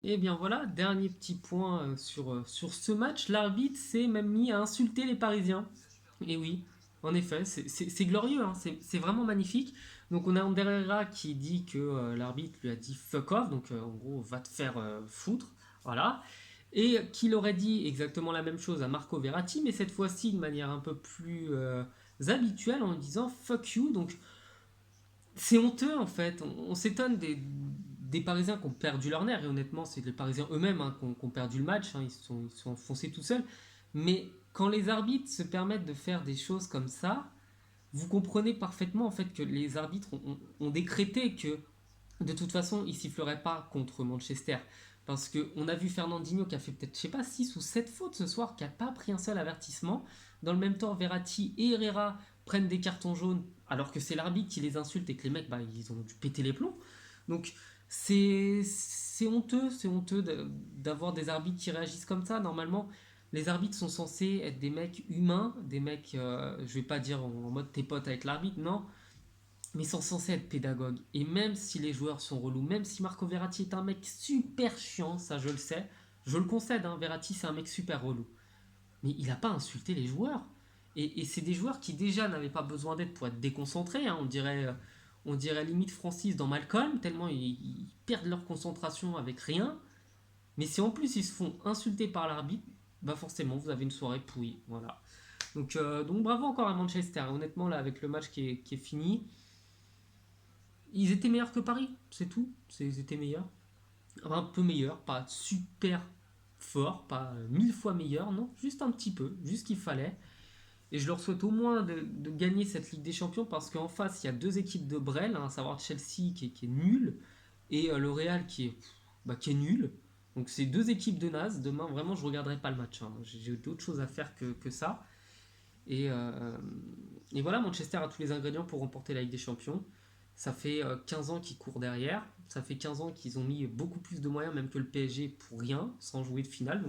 Et bien voilà, dernier petit point sur ce match. L'arbitre s'est même mis à insulter les Parisiens. Et oui, en effet, c'est glorieux, hein, c'est vraiment magnifique. Donc on a Ander Herrera qui dit que l'arbitre lui a dit fuck off, donc en gros va te faire foutre, voilà. Et qu'il aurait dit exactement la même chose à Marco Verratti, mais cette fois-ci de manière un peu plus habituelle en lui disant fuck you. Donc c'est honteux en fait. On s'étonne des Parisiens qui ont perdu leur nerf. Et honnêtement, c'est les Parisiens eux-mêmes qui ont perdu le match. Hein. Ils se sont enfoncés tout seuls. Mais quand les arbitres se permettent de faire des choses comme ça, vous comprenez parfaitement en fait que les arbitres ont décrété que de toute façon ils siffleraient pas contre Manchester. Parce qu'on a vu Fernandinho qui a fait peut-être, je sais pas, 6 ou 7 fautes ce soir, qui a pas pris un seul avertissement. Dans le même temps, Verratti et Herrera prennent des cartons jaunes alors que c'est l'arbitre qui les insulte et que les mecs, bah, ils ont dû péter les plombs. Donc c'est honteux d'avoir des arbitres qui réagissent comme ça. Normalement, les arbitres sont censés être des mecs humains, des mecs, je vais pas dire en mode t'es potes avec l'arbitre, non, mais ils sont censés être pédagogues. Et même si les joueurs sont relous, même si Marco Verratti est un mec super chiant, ça je le sais, je le concède, hein, Verratti c'est un mec super relou, mais il n'a pas insulté les joueurs. Et c'est des joueurs qui déjà n'avaient pas besoin d'aide pour être déconcentrés. Hein. On dirait limite Francis dans Malcolm, tellement ils perdent leur concentration avec rien. Mais si en plus ils se font insulter par l'arbitre, bah forcément vous avez une soirée pourrie. Voilà. Donc bravo encore à Manchester. Honnêtement, là, avec le match qui est fini, ils étaient meilleurs que Paris, c'est tout. Ils étaient meilleurs. Un peu meilleurs, pas super fort, pas 1000 fois meilleurs, non, juste un petit peu, juste ce qu'il fallait. Et je leur souhaite au moins de gagner cette Ligue des Champions parce qu'en face, il y a deux équipes de Brel, hein, à savoir Chelsea qui est nul et le Real qui est nul. Donc c'est deux équipes de naze. Demain, vraiment, je ne regarderai pas le match. Hein. J'ai d'autres choses à faire que ça. Et, euh, et voilà, Manchester a tous les ingrédients pour remporter la Ligue des Champions. Ça fait 15 ans qu'ils courent derrière. Ça fait 15 ans qu'ils ont mis beaucoup plus de moyens, même que le PSG, pour rien, sans jouer de finale.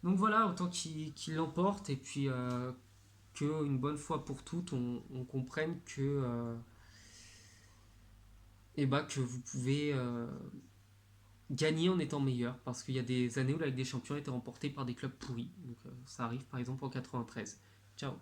Donc voilà, autant qu'ils l'emportent. Et puis qu'une bonne fois pour toutes, on comprenne que vous pouvez gagner en étant meilleur. Parce qu'il y a des années où la Ligue des Champions a été remportée par des clubs pourris. Donc ça arrive par exemple en 93. Ciao.